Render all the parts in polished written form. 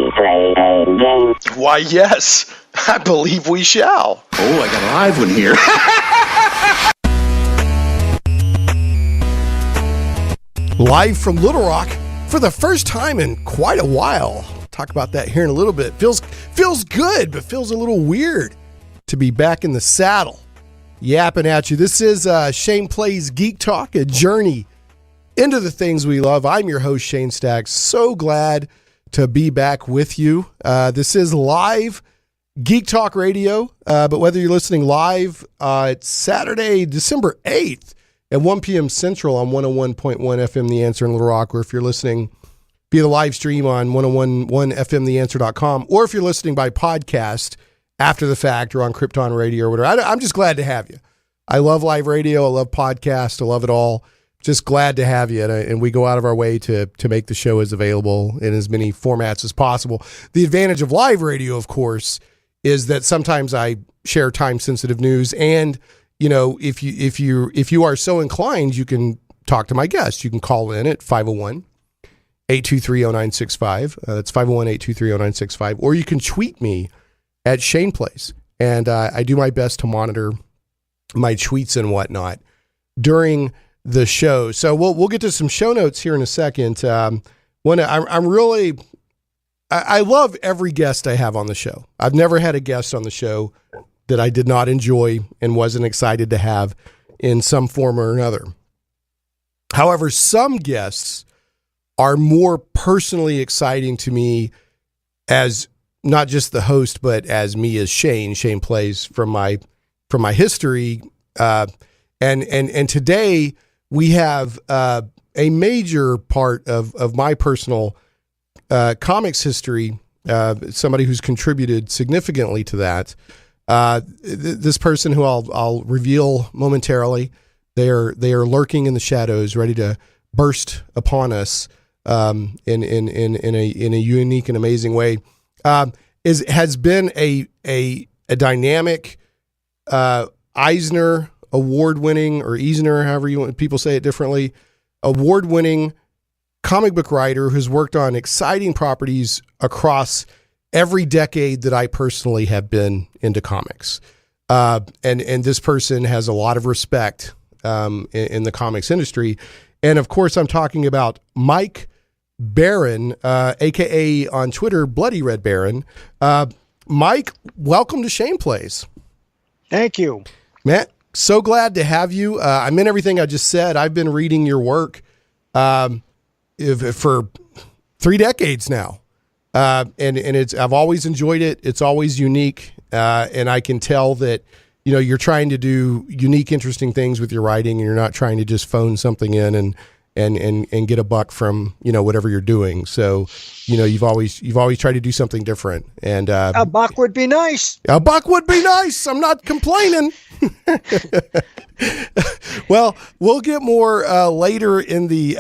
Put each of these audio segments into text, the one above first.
we play a game? Why, yes. I believe we shall. Oh, I got a live one here. Live from Little Rock for the first time in quite a while. Talk about that here in a little bit. Feels good, but feels a little weird to be back in the saddle, yapping at you. This is Shane Plays Geek Talk, a journey into the things we love. I'm your host, Shane Stacks. So glad to be back with you. This is live Geek Talk Radio, but whether you're listening live, it's Saturday, December 8th at 1 p.m. Central on 101.1 FM The Answer in Little Rock, or if you're listening via the live stream on 1011fmtheanswer.com, or if you're listening by podcast after the fact or on Krypton Radio or whatever. I'm just glad to have you. I love live radio. I love podcasts. I love it all. Just glad to have you. And we go out of our way to make the show as available in as many formats as possible. The advantage of live radio, of course, is that sometimes I share time-sensitive news. And, you know, if you are so inclined, you can talk to my guests. You can call in at 501-823-0965. That's 501-823-0965. Or you can tweet me at Shane Plays. And I do my best to monitor my tweets and whatnot during the show. So we'll get to some show notes here in a second. I love every guest I have on the show. I've never had a guest on the show that I did not enjoy and wasn't excited to have in some form or another. However, some guests are more personally exciting to me as not just the host, but as me as Shane. Shane Plays from my history. And today we have a major part of my personal comics history, somebody who's contributed significantly to that. This person who I'll reveal momentarily, they are lurking in the shadows, ready to burst upon us in a unique and amazing way. Has been a dynamic Eisner award-winning, or Eisner, however people say it differently, award-winning comic book writer who's worked on exciting properties across every decade that I personally have been into comics. And this person has a lot of respect in the comics industry. And of course, I'm talking about Mike Baron, aka on Twitter, Bloody Red Baron. Mike, welcome to Shane Plays. Thank you. Matt, so glad to have you. I meant everything I just said. I've been reading your work for 3 decades now. And I've always enjoyed it. It's always unique. And I can tell that, you know, you're trying to do unique, interesting things with your writing, and you're not trying to just phone something in and get a buck from, you know, whatever you're doing. So, you know, you've always tried to do something different. And a buck would be nice. A buck would be nice. I'm not complaining. Well, we'll get more later in the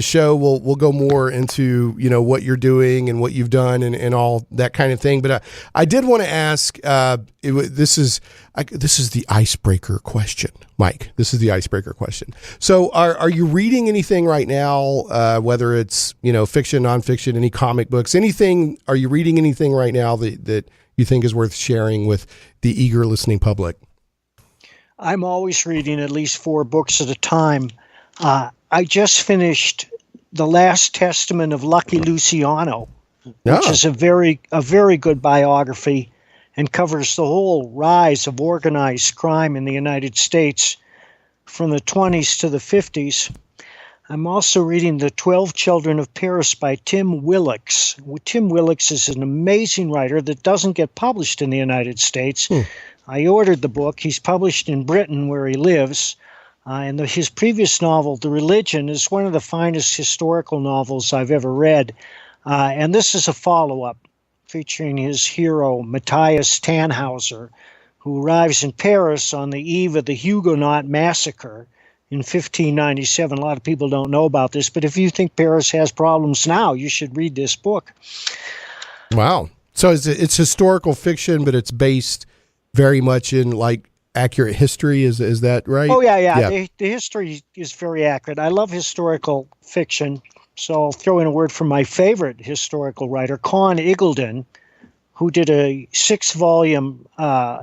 show. We'll go more into, you know, what you're doing and what you've done and all that kind of thing. But I did want to ask. This is the icebreaker question, Mike. This is the icebreaker question. So, are you reading anything right now? Whether it's, you know, fiction, nonfiction, any comic books, anything? Are you reading anything right now that you think is worth sharing with the eager listening public? I'm always reading at least 4 books at a time. I just finished The Last Testament of Lucky Luciano, which is a very good biography and covers the whole rise of organized crime in the United States from the 20s to the 50s. I'm also reading The 12 Children of Paris by Tim Willix. Tim Willix is an amazing writer that doesn't get published in the United States. I ordered the book. He's published in Britain, where he lives. And his previous novel, The Religion, is one of the finest historical novels I've ever read. And this is a follow-up featuring his hero, Matthias Tannhauser, who arrives in Paris on the eve of the Huguenot massacre in 1597. A lot of people don't know about this, but if you think Paris has problems now, you should read this book. Wow. So it's historical fiction, but it's based very much in, like, accurate history. Is that right? Oh, yeah. The history is very accurate. I love historical fiction. So I'll throw in a word from my favorite historical writer, Con Iggulden, who did a 6-volume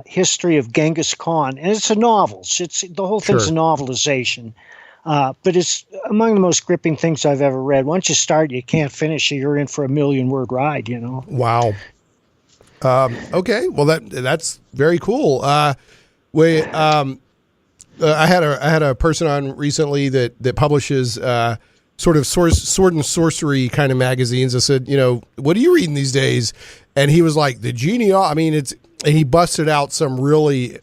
history of Genghis Khan, and it's a novel. The whole thing's a novelization, but it's among the most gripping things I've ever read. Once you start, you can't finish. You're in for a 1,000,000-word ride. Wow. Okay, well that's very cool. I had a person on recently that publishes sort of sword and sorcery kind of magazines. I said, what are you reading these days? And he was like, the and he busted out some really,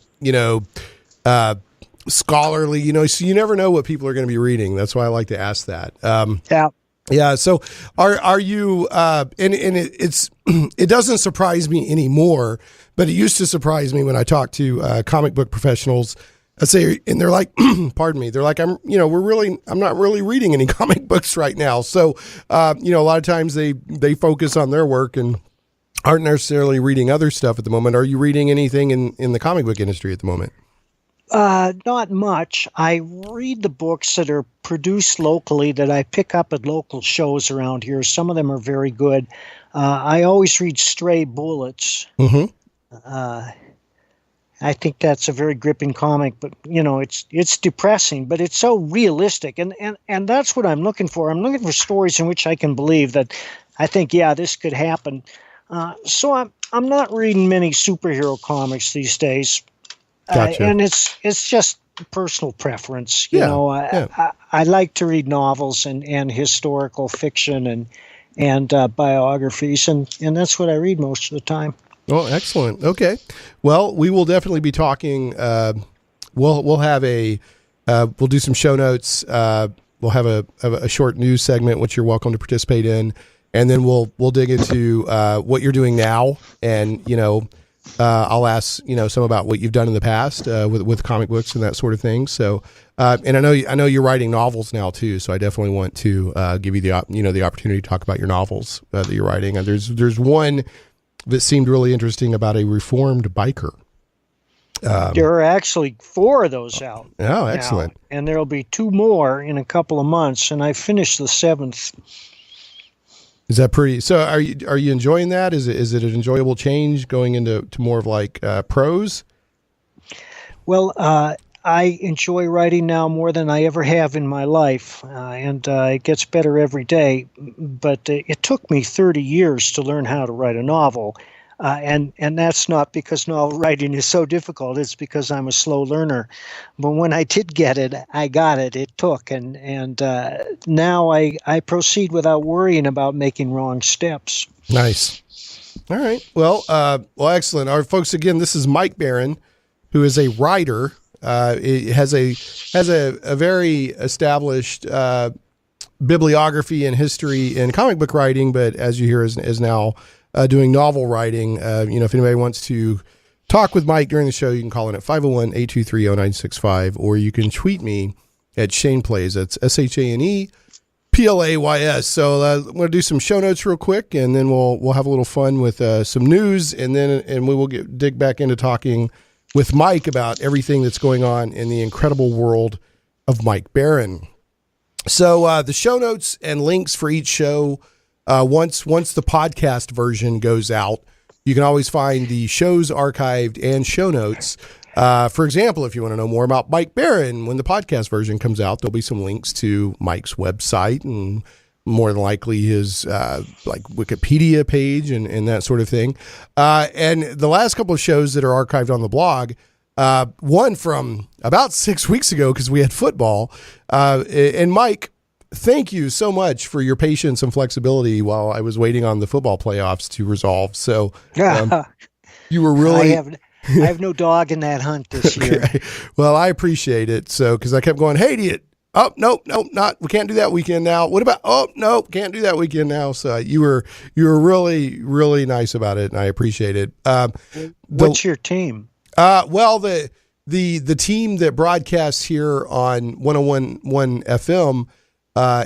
scholarly, so you never know what people are going to be reading. That's why I like to ask that. Yeah. So are you, and it doesn't surprise me anymore, but it used to surprise me when I talked to comic book professionals. I say, and they're like, pardon me. They're like, I'm not really reading any comic books right now. So, a lot of times they focus on their work and aren't necessarily reading other stuff at the moment. Are you reading anything in the comic book industry at the moment? Not much. I read the books that are produced locally that I pick up at local shows around here. Some of them are very good. I always read Stray Bullets. Mm-hmm. I think that's a very gripping comic, but it's depressing, but it's so realistic, and that's what I'm looking for. I'm looking for stories in which I can believe that I think, this could happen. So I'm not reading many superhero comics these days. Gotcha. And it's just personal preference. I like to read novels and historical fiction and biographies, and that's what I read most of the time. Oh, excellent. Okay. Well, we will definitely be talking. We'll have we'll do some show notes. We'll have a short news segment, which you're welcome to participate in. And then we'll dig into what you're doing now. And, I'll ask, some about what you've done in the past with comic books and that sort of thing. So, and I know you're writing novels now too. So I definitely want to give you the opportunity to talk about your novels that you're writing. And there's one that seemed really interesting about a reformed biker. There are actually 4 of those out. Oh, excellent. Now, and there'll be 2 more in a couple of months, and I finished the 7th. Is that pretty? So are you enjoying that? Is it an enjoyable change going into more of like prose? Well, I enjoy writing now more than I ever have in my life, and it gets better every day. But it took me 30 years to learn how to write a novel, and that's not because novel writing is so difficult. It's because I'm a slow learner. But when I did get it, I got it. It took, and now I proceed without worrying about making wrong steps. Nice. All right. Well, excellent. Our folks, again, this is Mike Barron, who is a writer. It has a very established bibliography and history in comic book writing, but as you hear, is now doing novel writing. If anybody wants to talk with Mike during the show, you can call in at 501-823-0965, or you can tweet me at Shane Plays. That's ShanePlays. So I'm going to do some show notes real quick, and then we'll have a little fun with some news, and we will dig back into talking with Mike about everything that's going on in the incredible world of Mike Barron. So the show notes and links for each show, once the podcast version goes out, you can always find the shows archived and show notes. For example, if you want to know more about Mike Barron, when the podcast version comes out, there'll be some links to Mike's website and more than likely his like Wikipedia page and that sort of thing. And the last couple of shows that are archived on the blog, one from about 6 weeks ago because we had football. And Mike, thank you so much for your patience and flexibility while I was waiting on the football playoffs to resolve. So you were really... I have no dog in that hunt this year. Well, I appreciate it. So, because I kept going, hey, nope, we can't do that weekend now. What about, nope, can't do that weekend now. So you were really, really nice about it, and I appreciate it. What's your team? Well, the team that broadcasts here on 101.1 FM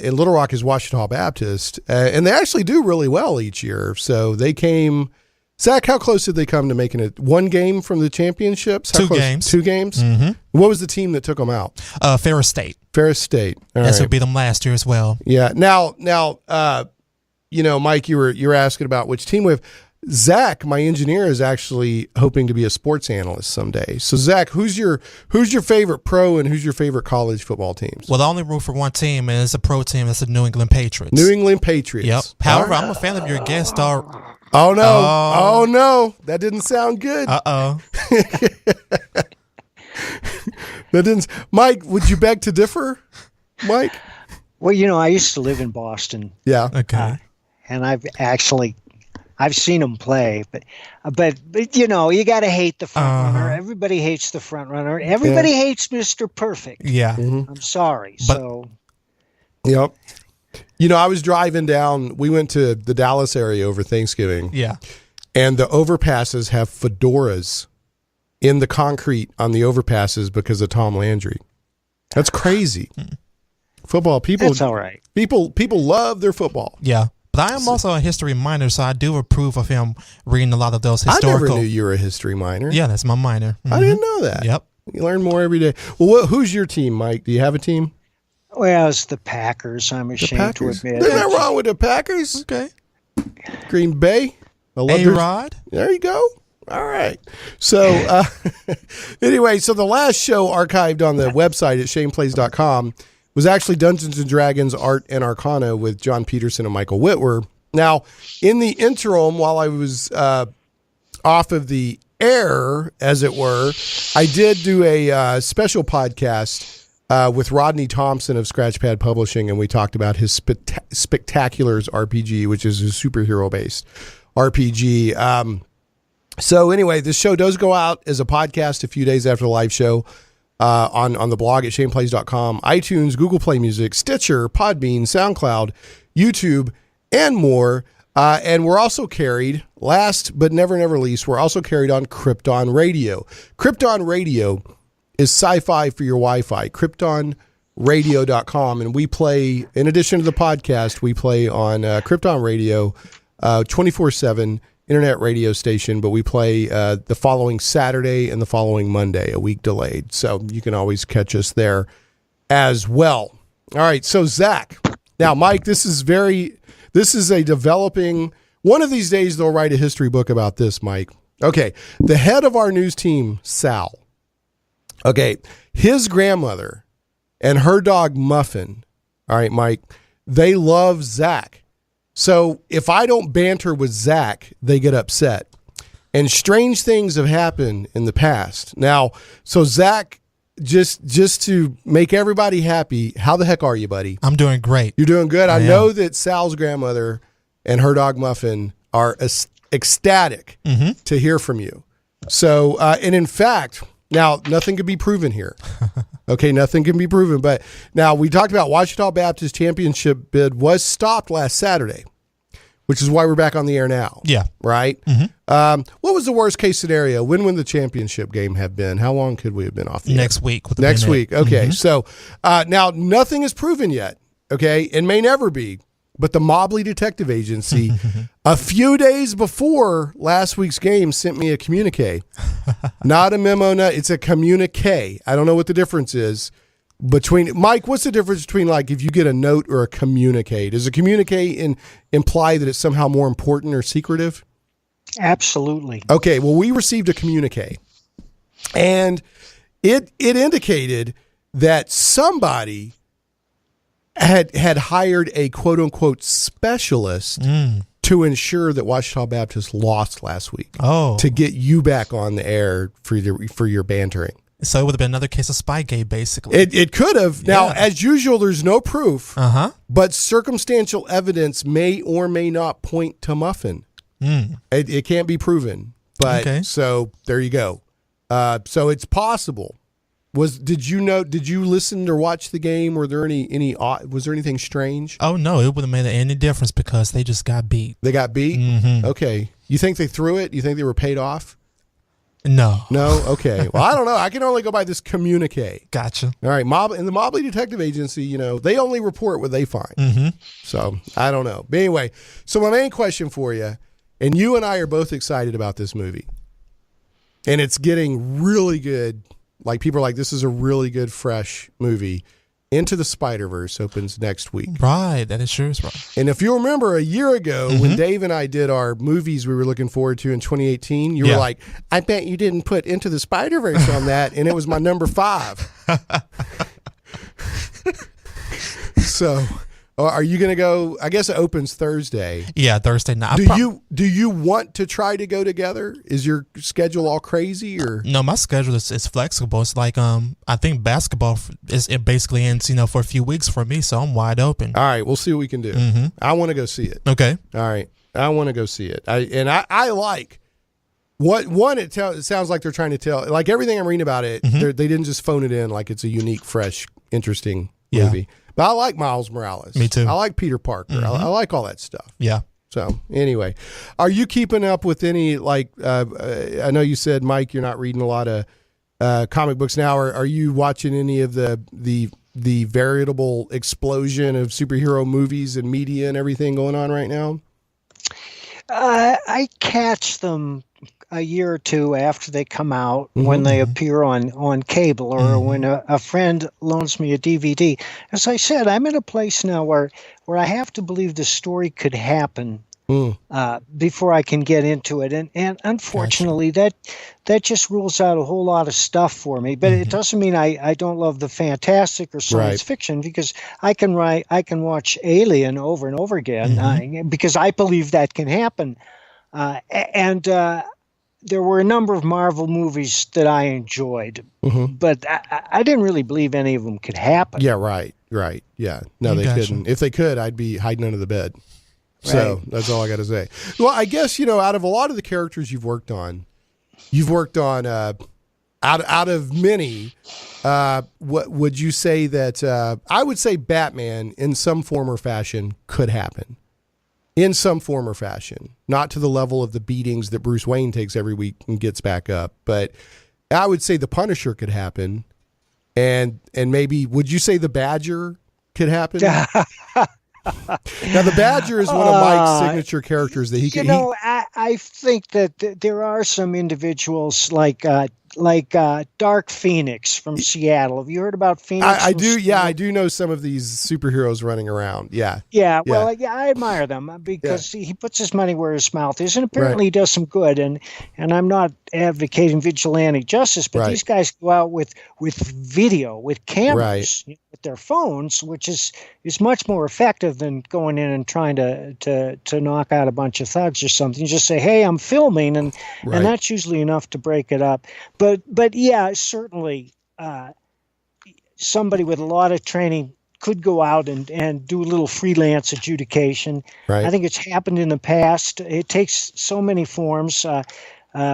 in Little Rock is Ouachita Baptist, and they actually do really well each year. So they came... Zach, how close did they come to making it? One game from the championships? 2 games. 2 games? Mm-hmm. What was the team that took them out? Ferris State. Ferris State. All That's right. what beat them last year as well. Yeah. Now, Mike, you were asking about which team we have. Zach, my engineer, is actually hoping to be a sports analyst someday. So, Zach, who's your favorite pro and who's your favorite college football teams? Well, the only root for one team is a pro team. That's the New England Patriots. New England Patriots. Yep. However, I'm a fan of your guest star. Oh no! Oh no! That didn't sound good. Uh-oh. That didn't. Mike, would you beg to differ, Mike? Well, I used to live in Boston. Yeah. Okay. And I've seen them play, but you got to hate the front runner. Everybody hates the front runner. Everybody hates Mr. Perfect. Yeah. I'm sorry. Yep. I was driving down. We went to the Dallas area over Thanksgiving. Yeah. And the overpasses have fedoras in the concrete on the overpasses because of Tom Landry. That's crazy. Football people. That's all right. People love their football. Yeah. But I am also a history minor, so I do approve of him reading a lot of those historical. I never knew you were a history minor. Yeah, that's my minor. I didn't know that. Yep. You learn more every day. Well, who's your team, Mike? Do you have a team? Well, it's the Packers. I'm ashamed to admit. There's nothing wrong with the Packers. Okay. Green Bay. A-Rod. There you go. All right. So anyway, so the last show archived on the website at shaneplays.com was actually Dungeons & Dragons Art and Arcana with John Peterson and Michael Whitwer. Now, in the interim, while I was off of the air, as it were, I did do a special podcast with Rodney Thompson of Scratchpad Publishing, and we talked about his Spectaculars RPG, which is a superhero-based RPG. So anyway, this show does go out as a podcast a few days after the live show on the blog at shaneplays.com, iTunes, Google Play Music, Stitcher, Podbean, SoundCloud, YouTube, and more. And we're also carried, last but never least, we're also carried on Krypton Radio. Krypton Radio is sci-fi for your Wi-Fi, kryptonradio.com. And we play, in addition to the podcast, we play on Krypton Radio 24/7 internet radio station, but we play the following Saturday and the following Monday, a week delayed. So you can always catch us there as well. All right. So Zach, now Mike, this is a developing, one of these days they'll write a history book about this, Mike. Okay. The head of our news team, Sal. Okay. His grandmother and her dog Muffin. All right, Mike, they love Zach. So if I don't banter with Zach, they get upset. And strange things have happened in the past. Now, so Zach, just to make everybody happy, how the heck are you, buddy? I'm doing great. You're doing good. I am. know that Sal's grandmother and her dog Muffin are ecstatic to hear from you. So, and in fact, now nothing can be proven here. Okay, nothing can be proven. But now we talked about Ouachita Baptist championship bid was stopped last Saturday, which is why we're back on the air now. Yeah. Right? What was the worst case scenario? When would the championship game have been? How long could we have been off the Next air? week. Next week. Okay. So now nothing is proven yet. Okay. And may never be. But the Mobley Detective Agency, a few days before last week's game, sent me a communique. Not a memo, it's a communique. I don't know what the difference is between, Mike, what's the difference between like if you get a note or a communique? Does a communique imply that it's somehow more important or secretive? Absolutely. Okay, well, we received a communique, and it indicated that somebody had hired a quote unquote specialist to ensure that Ouachita Baptist lost last week. Oh, to get you back on the air for your bantering. so it would have been another case of Spygate, basically. It could have. Now, Yeah. as usual, there's no proof, but circumstantial evidence may or may not point to Muffin. It can't be proven, but Okay. so there you go. So it's possible. Did you listen or watch the game? Were there was there anything strange? Oh no, it wouldn't have made any difference because they just got beat. They got beat? Okay. You think they threw it? You think they were paid off? No. No? Okay. Well, I don't know. I can only go by this communique. Gotcha. All right. In the Mobley Detective Agency, they only report what they find. So I don't know. But anyway, so my main question for you, and you and I are both excited about this movie, and it's getting really good. Like people are like, this is a really good, fresh movie. Into the Spider-Verse opens next week. Right, that is sure is right. And if you remember a year ago when Dave and I did our movies we were looking forward to in 2018, you were like, I bet you didn't put Into the Spider-Verse on that, and it was my number 5. So, are you going to go? I guess it opens Thursday. Yeah, Thursday night. Do you want to try to go together? Is your schedule all crazy or? No, my schedule is flexible. It's like I think basketball it basically ends for a few weeks for me, so I'm wide open. All right, we'll see what we can do. I want to go see it. Okay. All right, I want to go see it. I like what it sounds like they're trying to tell. Like everything I'm reading about it, they didn't just phone it in like it's a unique, fresh, interesting movie. But I like Miles Morales. Me too. I like Peter Parker. I like all that stuff. Yeah. So anyway, are you keeping up with any I know you said, Mike, you're not reading a lot of comic books now. Are you watching any of the veritable explosion of superhero movies and media and everything going on right now? I catch them a year or two after they come out when they appear on cable or when a friend loans me a DVD. As I said, I'm in a place now where I have to believe the story could happen before I can get into it. And unfortunately, that just rules out a whole lot of stuff for me. But it doesn't mean I don't love the fantastic or science fiction, because I can watch Alien over and over again because I believe that can happen. There were a number of Marvel movies that I enjoyed, but I didn't really believe any of them could happen. Yeah, right. Yeah. No, they couldn't. If they could, I'd be hiding under the bed. So that's all I got to say. Well, I guess, out of a lot of the characters you've worked on out of many, what would you say that, I would say Batman in some form or fashion could happen. In some form or fashion, not to the level of the beatings that Bruce Wayne takes every week and gets back up, but I would say the Punisher could happen, and maybe would you say the Badger could happen? Now the Badger is one of Mike's signature characters that he can. I think that there are some individuals like Dark Phoenix from Seattle. Have you heard about Phoenix? I do. Yeah, I do know some of these superheroes running around. Yeah. Yeah. Well, I admire them because he puts his money where his mouth is, and apparently he does some good. And I'm not advocating vigilante justice, but these guys go out with video, with cameras, with their phones, which is much more effective than going in and trying to knock out a bunch of thugs or something. Just say, "Hey, I'm filming," and that's usually enough to break it up. But yeah, certainly somebody with a lot of training could go out and do a little freelance adjudication. I think it's happened in the past. It takes so many forms.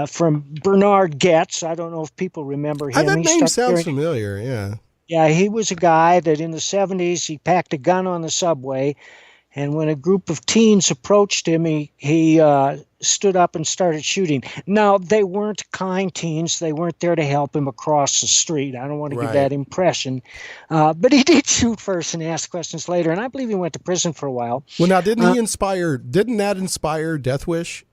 From Bernard Goetz, I don't know if people remember him. That name sounds familiar, yeah. Yeah, he was a guy that in the 70s, he packed a gun on the subway, and when a group of teens approached him, he stood up and started shooting. Now, they weren't kind teens. They weren't there to help him across the street. I don't want to give that impression. But he did shoot first and ask questions later, and I believe he went to prison for a while. Well, now, didn't that inspire Death Wish?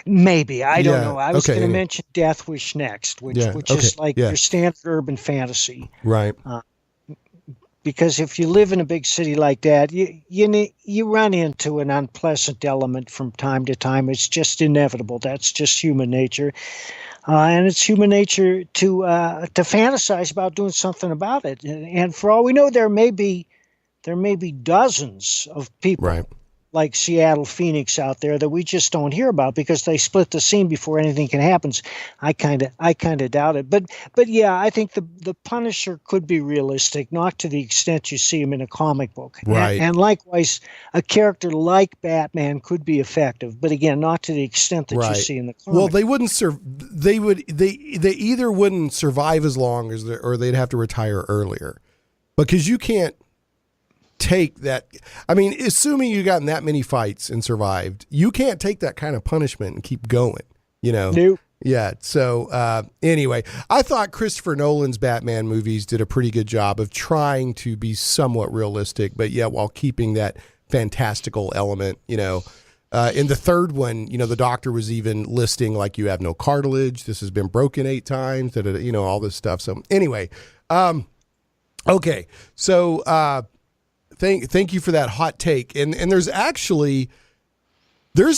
Maybe. I don't know. I was going to mention Death Wish next, which is like your standard urban fantasy. Right. Because if you live in a big city like that, you run into an unpleasant element from time to time. It's just inevitable. That's just human nature, and it's human nature to fantasize about doing something about it. And for all we know, there may be dozens of people like Seattle Phoenix out there that we just don't hear about because they split the scene before anything can happen. I kind of doubt it. But yeah, I think the Punisher could be realistic, not to the extent you see him in a comic book. Right. And likewise, a character like Batman could be effective, but again, not to the extent that you see in the comic. Well, they wouldn't they either wouldn't survive as long as or they'd have to retire earlier. Because you can't take that. I mean, assuming you got in that many fights and survived, you can't take that kind of punishment and keep going, Nope. Yeah. So anyway, I thought Christopher Nolan's Batman movies did a pretty good job of trying to be somewhat realistic, but while keeping that fantastical element, in the third one, the doctor was even listing like, you have no cartilage. This has been broken 8 times, all this stuff. So anyway, Okay, so thank you for that hot take. And there's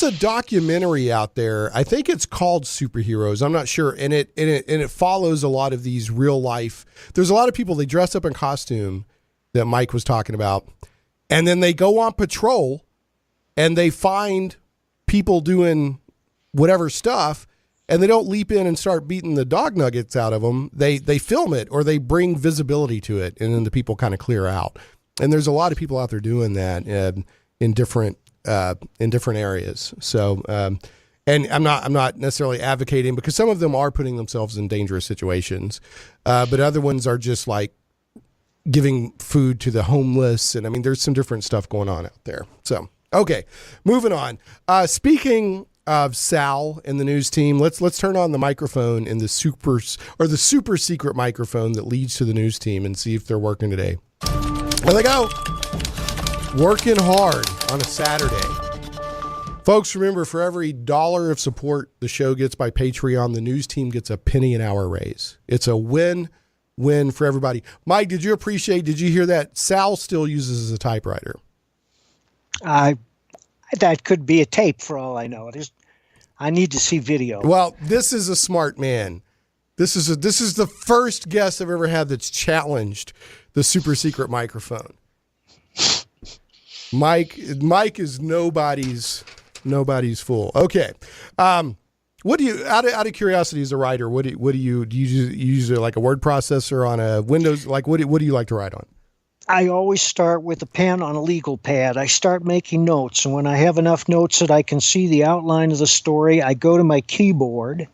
a documentary out there. I think it's called Superheroes. I'm not sure. And it follows a lot of these real life. There's a lot of people, they dress up in costume that Mike was talking about, and then they go on patrol and they find people doing whatever stuff, and they don't leap in and start beating the dog nuggets out of them. They film it, or they bring visibility to it, and then the people kind of clear out. And there's a lot of people out there doing that in different areas. So, and I'm not necessarily advocating, because some of them are putting themselves in dangerous situations, but other ones are just like giving food to the homeless, and I mean, there's some different stuff going on out there. So, okay, moving on. Speaking of Sal and the news team, let's turn on the microphone in the super secret microphone that leads to the news team and see if they're working today. There they go. Working hard on a Saturday. Folks, remember, for every $1 of support the show gets by Patreon, the news team gets a penny an hour raise. It's a win-win for everybody. Mike, did you hear that Sal still uses a typewriter? That could be a tape for all I know. I need to see video. Well, this is a smart man. This is the first guest I've ever had that's challenged the super secret microphone. Mike is nobody's fool. Okay. What do you, out of curiosity as a writer, do you use like a word processor on a Windows? Like what do you like to write on? I always start with a pen on a legal pad. I start making notes, and when I have enough notes that I can see the outline of the story, I go to my keyboard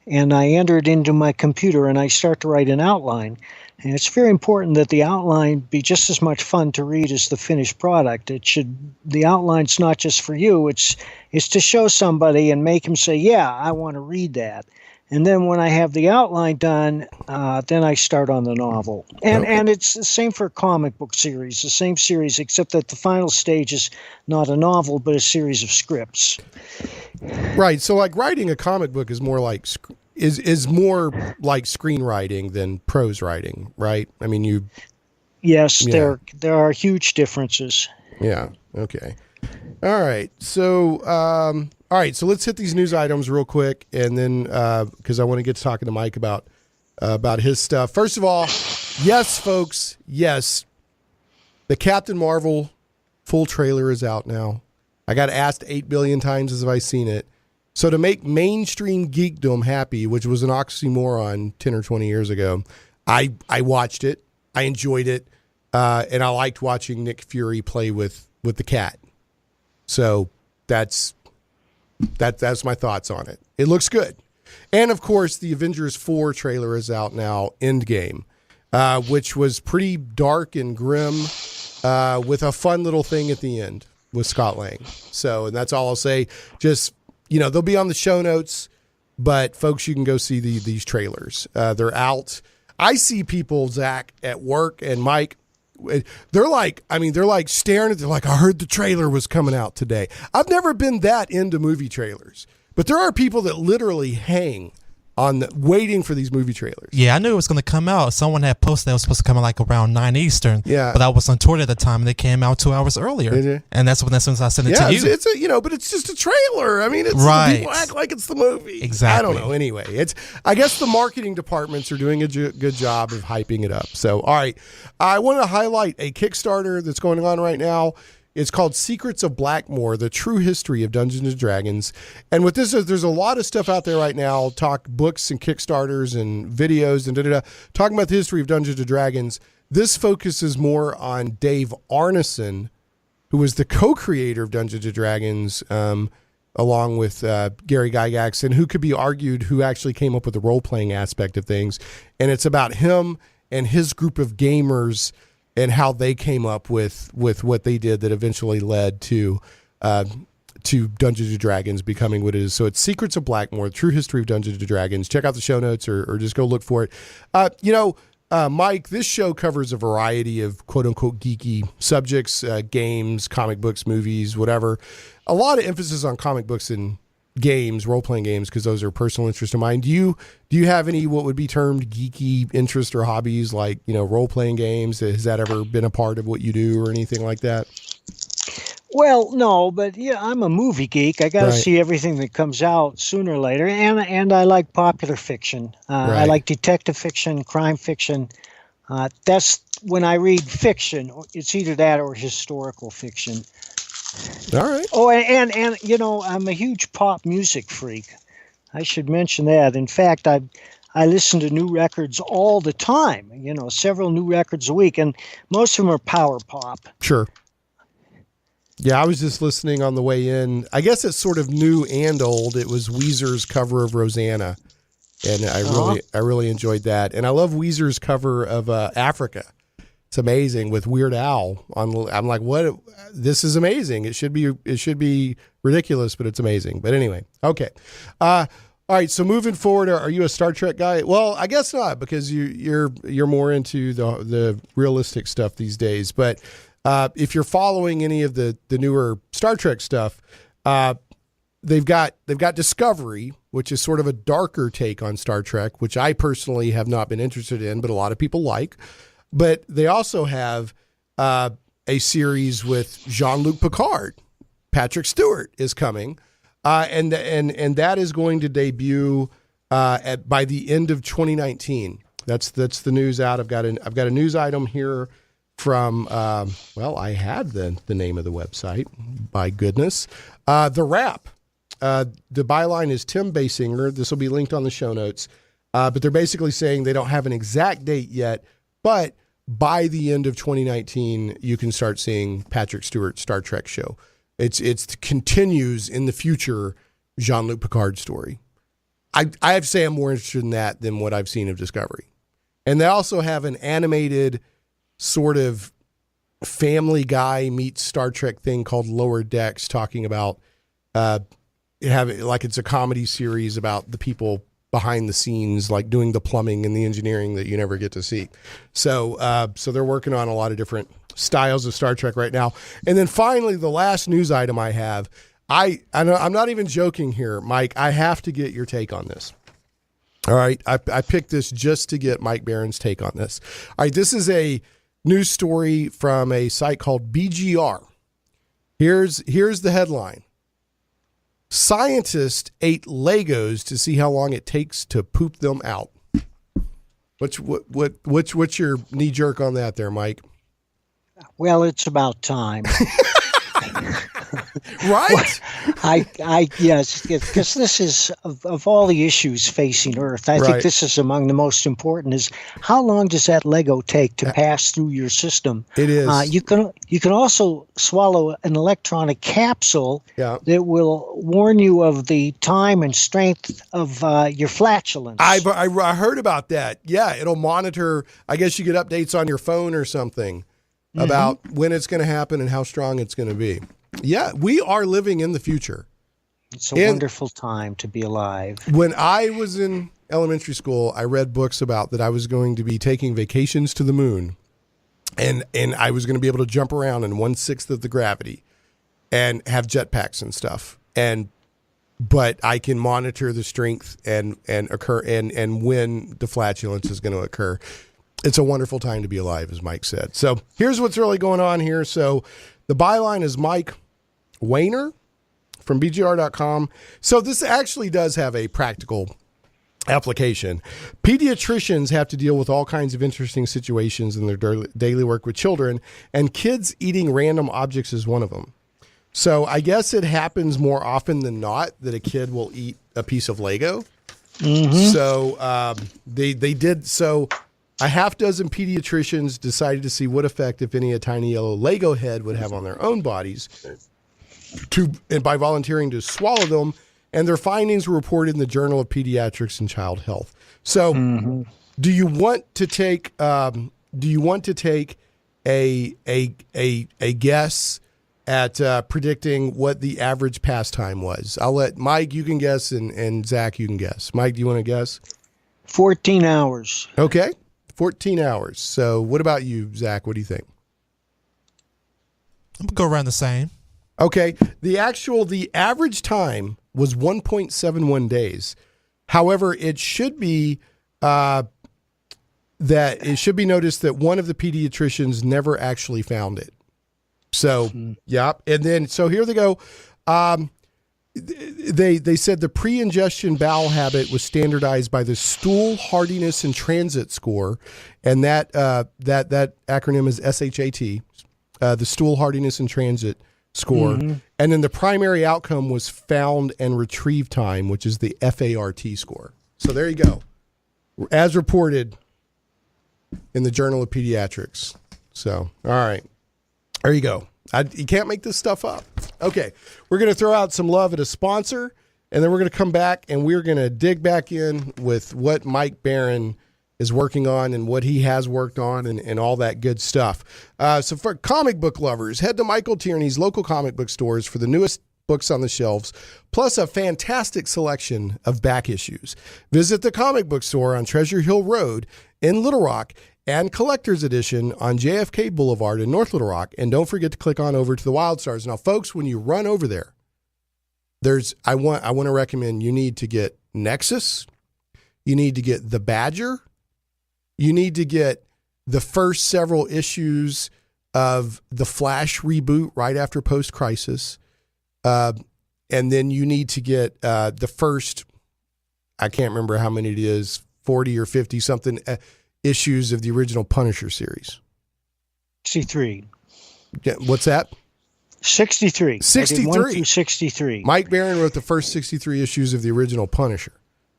and I enter it into my computer and I start to write an outline. And it's very important that the outline be just as much fun to read as the finished product. The outline's not just for you, it's to show somebody and make him say, yeah, I want to read that. And then when I have the outline done, then I start on the novel. And it's the same for a comic book series, the same series, except that the final stage is not a novel, but a series of scripts. Right. So like writing a comic book is more like more like screenwriting than prose writing, right? I mean, Yes, yeah. There are huge differences. Yeah. Okay. All right. So, so let's hit these news items real quick, and then because I want to get to talking to Mike about his stuff. First of all, yes, folks, yes, the Captain Marvel full trailer is out now. I got asked 8 billion times as if I've seen it. So to make mainstream geekdom happy, which was an oxymoron 10 or 20 years ago, I watched it. I enjoyed it, and I liked watching Nick Fury play with the cat. So that's my thoughts on it. It looks good. And of course, the Avengers 4 trailer is out now, Endgame, which was pretty dark and grim, with a fun little thing at the end with Scott Lang. So, and that's all I'll say. Just, they'll be on the show notes, but folks, you can go see these trailers. They're out. I see people, Zach, at work, and Mike, they're like staring at it. They're like, I heard the trailer was coming out today. I've never been that into movie trailers, but there are people that literally hang on waiting for these movie trailers. Yeah, I knew it was going to come out. Someone had posted that it was supposed to come out like around 9 Eastern. Yeah. But I was on tour at the time, and it came out 2 hours earlier. Did you? And that's when, as soon as I sent it to you. It's but it's just a trailer. I mean, right. People act like it's the movie. Exactly. I don't know. Anyway, I guess the marketing departments are doing a good job of hyping it up. So, all right. I want to highlight a Kickstarter that's going on right now. It's called Secrets of Blackmoor, the true history of Dungeons & Dragons. And what this is, there's a lot of stuff out there right now, talk books and Kickstarters and videos and talking about the history of Dungeons & Dragons. This focuses more on Dave Arneson, who was the co-creator of Dungeons & Dragons, along with Gary Gygax, and who could be argued who actually came up with the role-playing aspect of things. And it's about him and his group of gamers and how they came up with what they did that eventually led to Dungeons & Dragons becoming what it is. So it's Secrets of Blackmoor, True History of Dungeons & Dragons. Check out the show notes or just go look for it. Mike, this show covers a variety of quote-unquote geeky subjects, games, comic books, movies, whatever. A lot of emphasis on comic books and games, role playing games, because those are personal interests of mine. Do you have any what would be termed geeky interest or hobbies, like role playing games? Has that ever been a part of what you do or anything like that? Well, no, but yeah, I'm a movie geek. I got to see everything that comes out sooner or later, and I like popular fiction. I like detective fiction, crime fiction. That's when I read fiction. It's either that or historical fiction. All right. Oh, and I'm a huge pop music freak. I should mention that. In fact, I listen to new records all the time. Several new records a week, and most of them are power pop. Sure. Yeah, I was just listening on the way in. I guess it's sort of new and old. It was Weezer's cover of Rosanna, and I really enjoyed that. And I love Weezer's cover of Africa. It's amazing with Weird Al. I'm like, what? This is amazing. It should be ridiculous, but it's amazing. But anyway, okay. All right. So moving forward, are you a Star Trek guy? Well, I guess not, because you're more into the realistic stuff these days. But if you're following any of the newer Star Trek stuff, they've got Discovery, which is sort of a darker take on Star Trek, which I personally have not been interested in, but a lot of people like. But they also have a series with Jean-Luc Picard. Patrick Stewart is coming, and that is going to debut by the end of 2019. That's the news out. I've got a news item here from I had the name of the website. By goodness, The Wrap. The byline is Tim Basinger. This will be linked on the show notes. But they're basically saying they don't have an exact date yet, but by the end of 2019, you can start seeing Patrick Stewart's Star Trek show. It continues in the future Jean-Luc Picard story. I have to say I'm more interested in that than what I've seen of Discovery. And they also have an animated sort of Family Guy meets Star Trek thing called Lower Decks, talking about it's a comedy series about the people behind the scenes, like doing the plumbing and the engineering that you never get to see. So they're working on a lot of different styles of Star Trek right now. And then finally, the last news item I have, I'm not even joking here, Mike. I have to get your take on this. All right. I picked this just to get Mike Barron's take on this. All right. This is a news story from a site called BGR. Here's the headline. Scientists ate Legos to see how long it takes to poop them out. What's your knee jerk on that there, Mike? Well, it's about time. Right? Yes, because this is of all the issues facing Earth, I think this is among the most important. Is how long does that Lego take to pass through your system? It is. You can also swallow an electronic capsule that will warn you of the time and strength of your flatulence. I heard about that. Yeah, it'll monitor. I guess you get updates on your phone or something about when it's going to happen and how strong it's going to be. Yeah, we are living in the future. It's a wonderful time to be alive. When I was in elementary school, I read books about that I was going to be taking vacations to the moon, and I was going to be able to jump around in 1/6 of the gravity and have jetpacks and stuff. But I can monitor the strength and occur and when the flatulence is going to occur. It's a wonderful time to be alive, as Mike said. So here's what's really going on here. So the byline is Mike Weiner from BGR.com. So this actually does have a practical application. Pediatricians have to deal with all kinds of interesting situations in their daily work with children, and kids eating random objects is one of them. So I guess it happens more often than not that a kid will eat a piece of Lego. So they did so. A half dozen pediatricians decided to see what effect, if any, a tiny yellow Lego head would have on their own bodies and by volunteering to swallow them. And their findings were reported in the Journal of Pediatrics and Child Health. So do you want to take a guess at predicting what the average pastime was? I'll let Mike, you can guess, and Zach, you can guess. Mike, do you want to guess? 14 hours. Okay. 14 hours. So what about you, Zach? What do you think? I'm going to go around the same. Okay. The average time was 1.71 days. However, it should be noticed that one of the pediatricians never actually found it. So, yeah. And then, so here they go. They said the pre-ingestion bowel habit was standardized by the stool hardiness and transit score, and that acronym is SHAT, the stool hardiness and transit score. Mm-hmm. And then the primary outcome was found and retrieve time, which is the FART score. So there you go, as reported in the Journal of Pediatrics. So, all right, there you go. You can't make this stuff up. Okay, we're going to throw out some love at a sponsor, and then we're going to come back, and we're going to dig back in with what Mike Barron is working on and what he has worked on and all that good stuff. So for comic book lovers, head to Michael Tierney's local comic book stores for the newest books on the shelves, plus a fantastic selection of back issues. Visit the comic book store on Treasure Hill Road in Little Rock and Collector's Edition on JFK Boulevard in North Little Rock. And don't forget to click on over to the Wild Stars. Now, folks, when you run over there, I want to recommend you need to get Nexus. You need to get The Badger. You need to get the first several issues of the Flash reboot right after Post-Crisis. And then you need to get the first, I can't remember how many it is, 40 or 50 something issues of the original Punisher series. 63. What's that? 63. 63. 1 through 63. Mike Barron wrote the first 63 issues of the original Punisher.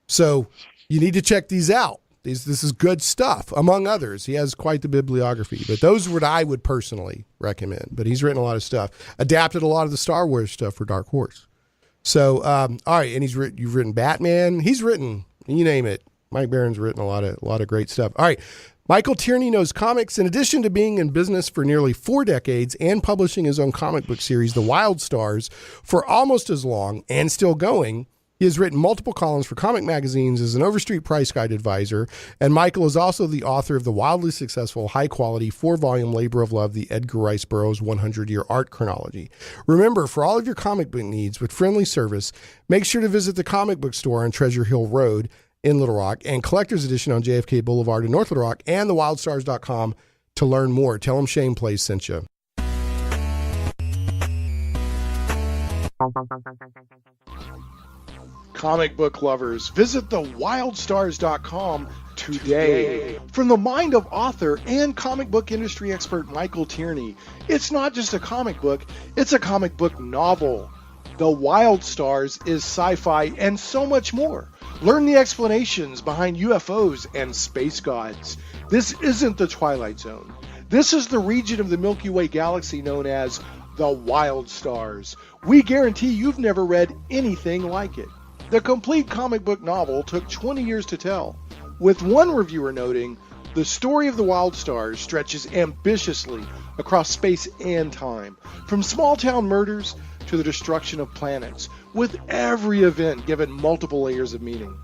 So you need to check these out. This is good stuff, among others. He has quite the bibliography, but those are what I would personally recommend. But he's written a lot of stuff, adapted a lot of the Star Wars stuff for Dark Horse. So, all right, and you've written Batman. He's written, you name it. Mike Barron's written a lot of great stuff. All right, Michael Tierney knows comics. In addition to being in business for nearly 4 decades and publishing his own comic book series, The Wild Stars, for almost as long and still going, he has written multiple columns for comic magazines as an Overstreet Price Guide advisor, and Michael is also the author of the wildly successful, high-quality, 4-volume labor of love, the Edgar Rice Burroughs 100-Year Art Chronology. Remember, for all of your comic book needs with friendly service, make sure to visit the comic book store on Treasure Hill Road in Little Rock and Collector's Edition on JFK Boulevard in North Little Rock and thewildstars.com to learn more. Tell them Shane Plays sent you. Comic book lovers, visit thewildstars.com today. From the mind of author and comic book industry expert Michael Tierney, it's not just a comic book, it's a comic book novel. The Wild Stars is sci-fi and so much more. Learn the explanations behind UFOs and space gods. This isn't the Twilight Zone. This is the region of the Milky Way galaxy known as the Wild Stars. We guarantee you've never read anything like it. The complete comic book novel took 20 years to tell, with one reviewer noting, the story of the Wild Stars stretches ambitiously across space and time, from small-town murders to the destruction of planets, with every event given multiple layers of meaning.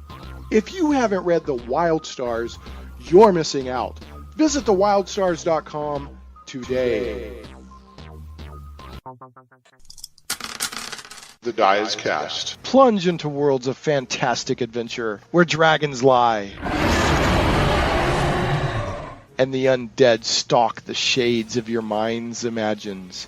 If you haven't read The Wild Stars, you're missing out. Visit thewildstars.com today. The die is cast. Plunge into worlds of fantastic adventure where dragons lie and the undead stalk the shades of your mind's imagines.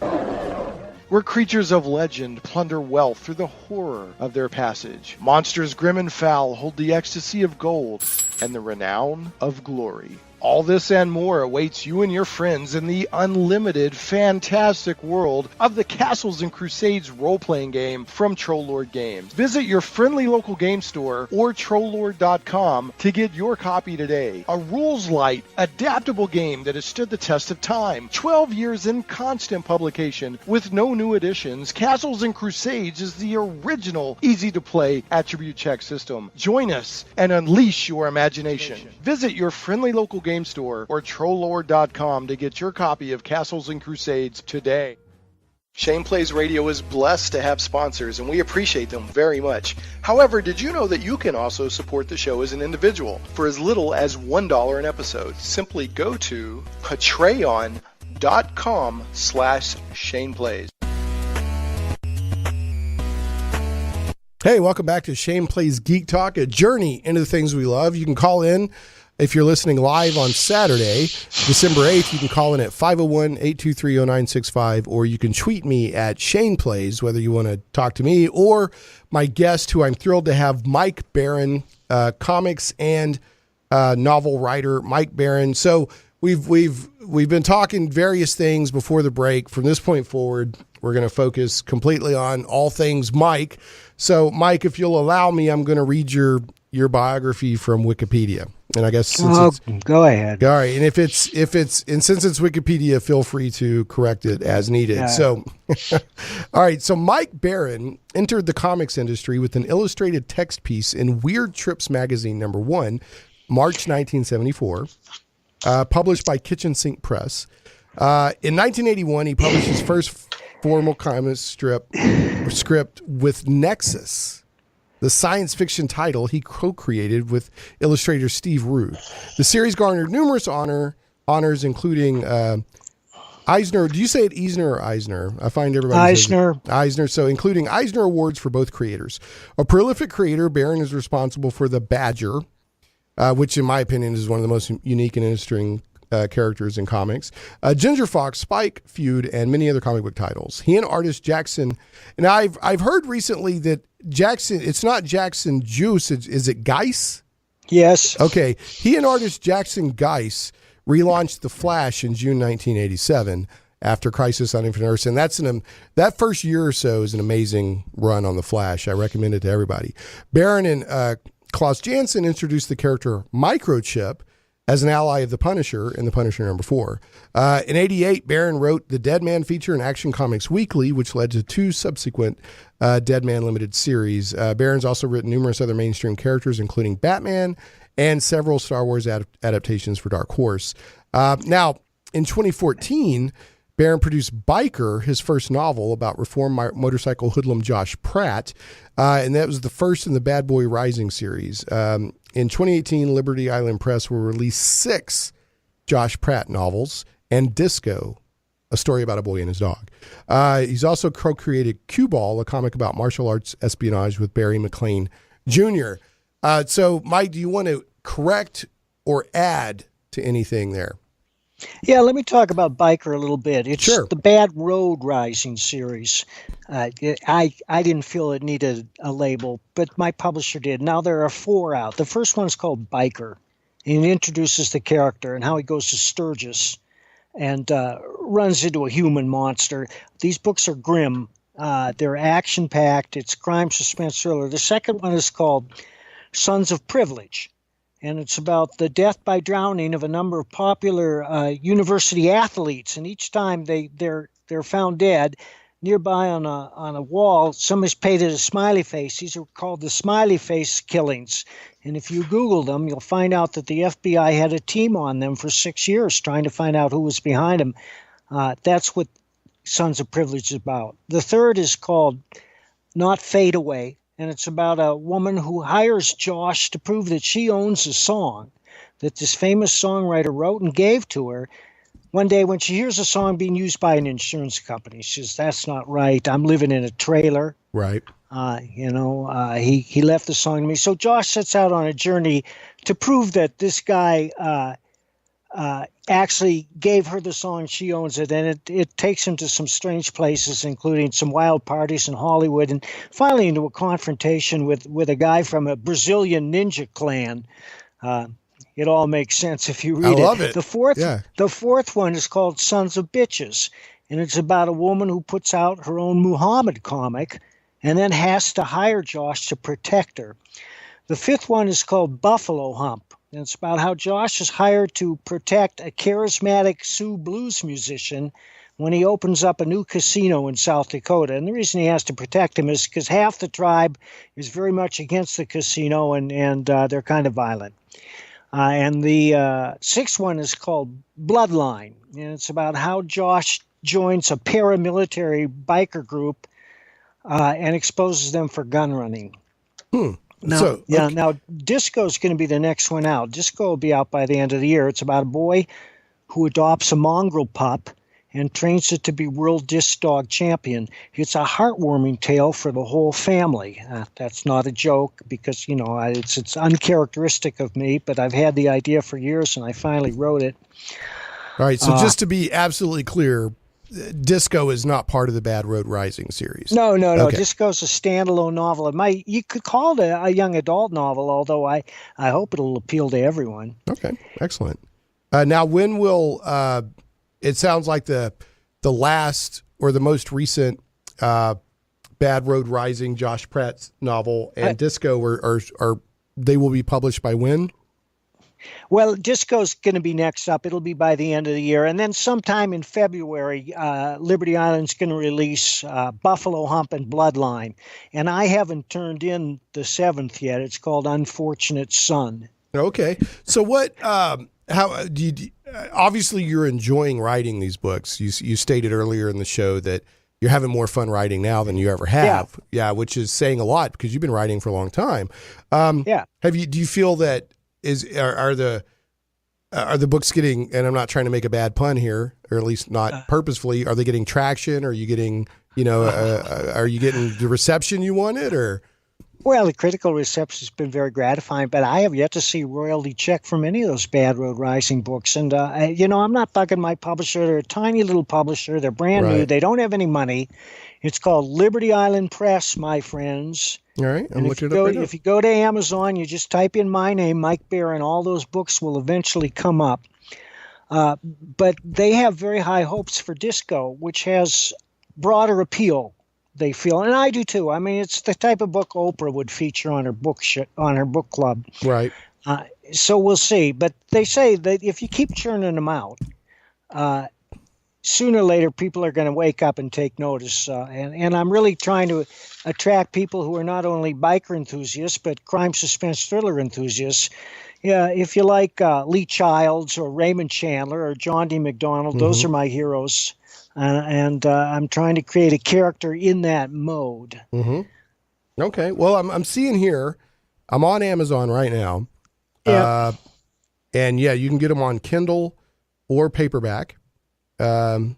Where creatures of legend plunder wealth through the horror of their passage. Monsters grim and foul hold the ecstasy of gold and the renown of glory. All this and more awaits you and your friends in the unlimited, fantastic world of the Castles and Crusades role-playing game from Troll Lord Games. Visit your friendly local game store or trolllord.com to get your copy today. A rules-light, adaptable game that has stood the test of time. 12 years in constant publication with no new additions. Castles and Crusades is the original, easy-to-play attribute check system. Join us and unleash your imagination. Visit your friendly local game store or trolllord.com to get your copy of Castles and Crusades today. Shane Plays Radio is blessed to have sponsors, and we appreciate them very much. However, did you know that you can also support the show as an individual for as little as $1 an episode? Simply go to patreon.com/ShanePlays. Hey, welcome back to Shane Plays Geek Talk, a journey into the things we love. You can call in if you're listening live on Saturday, December 8th. You can call in at 501-823-0965, or you can tweet me at Shane Plays, whether you want to talk to me or my guest, who I'm thrilled to have, Mike Barron, comics and novel writer, Mike Barron. So we've been talking various things before the break. From this point forward, we're going to focus completely on all things Mike. So, Mike, if you'll allow me, I'm going to read your biography from Wikipedia. And I guess since go ahead. All right, and since it's Wikipedia, feel free to correct it as needed. Yeah. So, all right. So, Mike Barron entered the comics industry with an illustrated text piece in Weird Trips magazine #1, March 1974, published by Kitchen Sink Press. In 1981, he published his first formal comic script with Nexus, the science fiction title he co-created with illustrator Steve Rude. The series garnered numerous honors, including Eisner. Do you say it Eisner or Eisner? I find everybody Eisner. Eisner. So, including Eisner awards for both creators. A prolific creator, Barron is responsible for the Badger, which, in my opinion, is one of the most unique and interesting characters in comics, Ginger Fox, Spike feud, and many other comic book titles. He and artist Jackson, and I've heard recently that Jackson, it's not Jackson Juice, is it Geis? Yes. Okay. He and artist Jackson Geis relaunched The Flash in June 1987 after Crisis on Infinite Earths, and that first year or so is an amazing run on The Flash. I recommend it to everybody. Barron and Klaus Janson introduced the character Microchip as an ally of the Punisher in The Punisher #4. In 88, Barron wrote the Deadman feature in Action Comics Weekly, which led to 2 subsequent Deadman limited series. Barron's also written numerous other mainstream characters, including Batman and several Star Wars adaptations for Dark Horse. Now, in 2014, Barron produced Biker, his first novel about reformed motorcycle hoodlum Josh Pratt, and that was the first in the Bad Boy Rising series. In 2018, Liberty Island Press will release 6 Josh Pratt novels and Disco, a story about a boy and his dog. He's also co-created Cue Ball, a comic about martial arts espionage with Barry McLean Jr. So, Mike, do you want to correct or add to anything there? Yeah, let me talk about Biker a little bit. It's Sure. the Bad Road Rising series. I didn't feel it needed a label, but my publisher did. Now there are 4 out. The first one's called Biker, and it introduces the character and how he goes to Sturgis and runs into a human monster. These books are grim. They're action-packed. It's crime, suspense, thriller. The second one is called Sons of Privilege, and it's about the death by drowning of a number of popular university athletes. And each time they're found dead, nearby on a wall, somebody's painted a smiley face. These are called the smiley face killings. And if you Google them, you'll find out that the FBI had a team on them for 6 years trying to find out who was behind them. That's what Sons of Privilege is about. The third is called Not Fade Away, and it's about a woman who hires Josh to prove that she owns a song that this famous songwriter wrote and gave to her. One day when she hears a song being used by an insurance company, she says, "That's not right. I'm living in a trailer." Right. He left the song to me. So Josh sets out on a journey to prove that this guy actually gave her the song, she owns it, and it takes him to some strange places, including some wild parties in Hollywood, and finally into a confrontation with a guy from a Brazilian ninja clan. It all makes sense if you read it. I love it. The fourth one is called Sons of Bitches, and it's about a woman who puts out her own Muhammad comic and then has to hire Josh to protect her. The fifth one is called Buffalo Hump, and it's about how Josh is hired to protect a charismatic Sioux blues musician when he opens up a new casino in South Dakota. And the reason he has to protect him is because half the tribe is very much against the casino, and they're kind of violent. And the sixth one is called Bloodline, and it's about how Josh joins a paramilitary biker group and exposes them for gun running. Now, now Disco is going to be the next one out. Disco will be out by the end of the year. It's about a boy who adopts a mongrel pup, and trains it to be world disc dog champion. It's a heartwarming tale for the whole family. That's not a joke because, it's uncharacteristic of me, but I've had the idea for years and I finally wrote it. All right. So just to be absolutely clear, Disco is not part of the Bad Road Rising series. No. Okay. Disco's a standalone novel. You could call it a young adult novel, although I hope it'll appeal to everyone. Okay. Excellent. Now, when will it sounds like the last or the most recent Bad Road Rising Josh Pratt's novel and Disco are they will be published by when? Well, Disco's going to be next up. It'll be by the end of the year. And then sometime in February, Liberty Island's going to release Buffalo Hump and Bloodline. And I haven't turned in the seventh yet. It's called Unfortunate Son. Okay. So what, how do you, obviously you're enjoying writing these books. You stated earlier in the show that you're having more fun writing now than you ever have. Yeah. Which is saying a lot because you've been writing for a long time. Do you feel that, are the books getting, and I'm not trying to make a bad pun here, or at least not purposefully, are they getting traction? Are you getting, are you getting the reception you wanted, or? Well, the critical reception has been very gratifying, but I have yet to see royalty check from any of those Bad Road Rising books. And, I'm not bugging my publisher. They're a tiny little publisher. They're brand new. They don't have any money. It's called Liberty Island Press, my friends. All right, I'm looking it up right now. If you go to Amazon, you just type in my name, Mike Baron, all those books will eventually come up. But they have very high hopes for Disco, which has broader appeal, they feel, and I do too. I mean, it's the type of book Oprah would feature on her book club. Right. So we'll see. But they say that if you keep churning them out, sooner or later, people are going to wake up and take notice. And I'm really trying to attract people who are not only biker enthusiasts, but crime suspense thriller enthusiasts. Yeah, if you like Lee Childs or Raymond Chandler or John D. MacDonald, those are my heroes. And I'm trying to create a character in that mode. Mm-hmm. Okay. Well, I'm seeing here, I'm on Amazon right now. Yeah. And yeah, you can get them on Kindle or paperback. And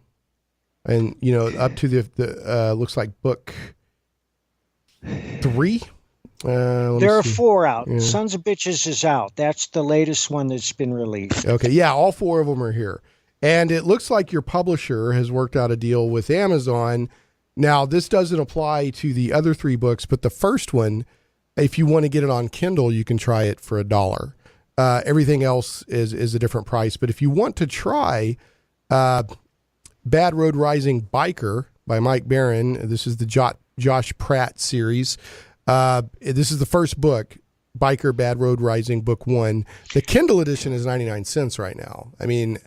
up to the looks like book 3. There are 4 out. Yeah. Sons of Bitches is out. That's the latest one that's been released. Okay. Yeah. All 4 of them are here. And it looks like your publisher has worked out a deal with Amazon. Now, this doesn't apply to the other 3 books, but the first one, if you want to get it on Kindle, you can try it for $1. Everything else is a different price. But if you want to try Bad Road Rising Biker by Mike Baron, this is the Josh Pratt series. This is the first book, Biker Bad Road Rising Book 1. The Kindle edition is 99 cents right now. I mean,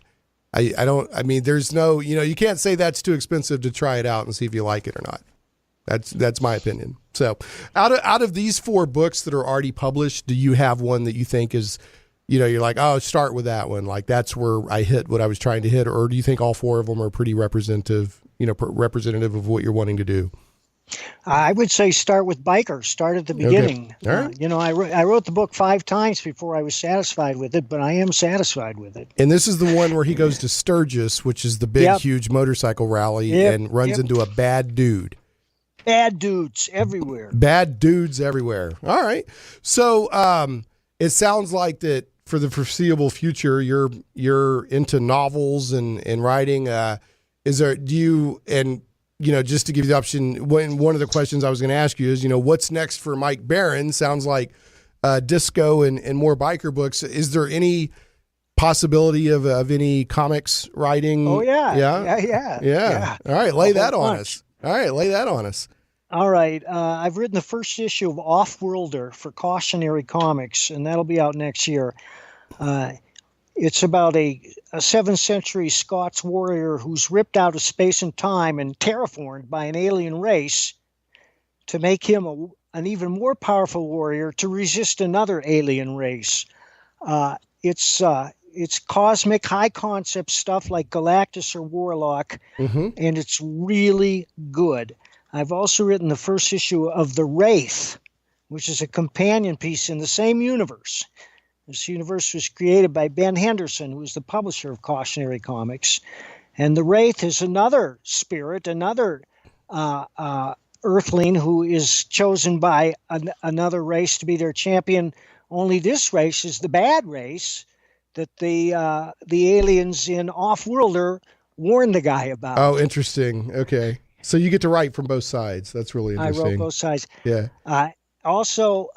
there's no, you can't say that's too expensive to try it out and see if you like it or not. That's my opinion. So out of these 4 books that are already published, do you have one that you think is, you're like, oh, start with that one. Like that's where I hit what I was trying to hit. Or do you think all 4 of them are pretty representative of what you're wanting to do? I would say start with Biker. Start at the beginning. Okay. All right. I wrote the book 5 times before I was satisfied with it, but I am satisfied with it. And this is the one where he goes to Sturgis, which is the big, huge motorcycle rally, and runs into a bad dude. Bad dudes everywhere. Bad dudes everywhere. All right. So it sounds like that for the foreseeable future, you're into novels and writing. Just to give you the option, one of the questions I was going to ask you is, what's next for Mike Baron? Sounds like Disco and more biker books. Is there any possibility of any comics writing? Oh, yeah. Yeah. All right, lay that on us. All right. I've written the first issue of Off-Worlder for Cautionary Comics, and that'll be out next year. It's about a 7th century Scots warrior who's ripped out of space and time and terraformed by an alien race to make him an even more powerful warrior to resist another alien race. It's cosmic, high concept stuff like Galactus or Warlock, and it's really good. I've also written the first issue of The Wraith, which is a companion piece in the same universe. This universe was created by Ben Henderson, who is the publisher of Cautionary Comics. And the Wraith is another spirit, another Earthling who is chosen by another race to be their champion. Only this race is the bad race that the aliens in Off-Worlder warned the guy about. Oh, interesting. Okay. So you get to write from both sides. That's really interesting. I wrote both sides. Yeah. Also,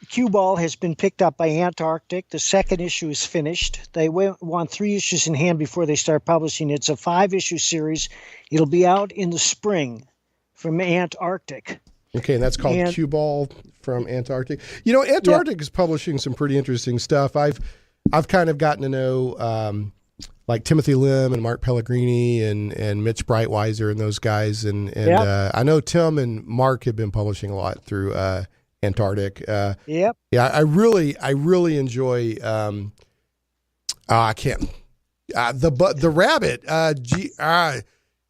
Cue Ball has been picked up by Antarctic. The second issue is finished. They want 3 issues in hand before they start publishing. It's a 5-issue series. It'll be out in the spring from Antarctic. Okay, and that's called Cue Ball from Antarctic. You know, Antarctic is publishing some pretty interesting stuff. I've kind of gotten to know like Timothy Lim and Mark Pellegrini and Mitch Breitweiser and those guys. And I know Tim and Mark have been publishing a lot through Antarctic. Yeah, I really enjoy. I can't. The rabbit.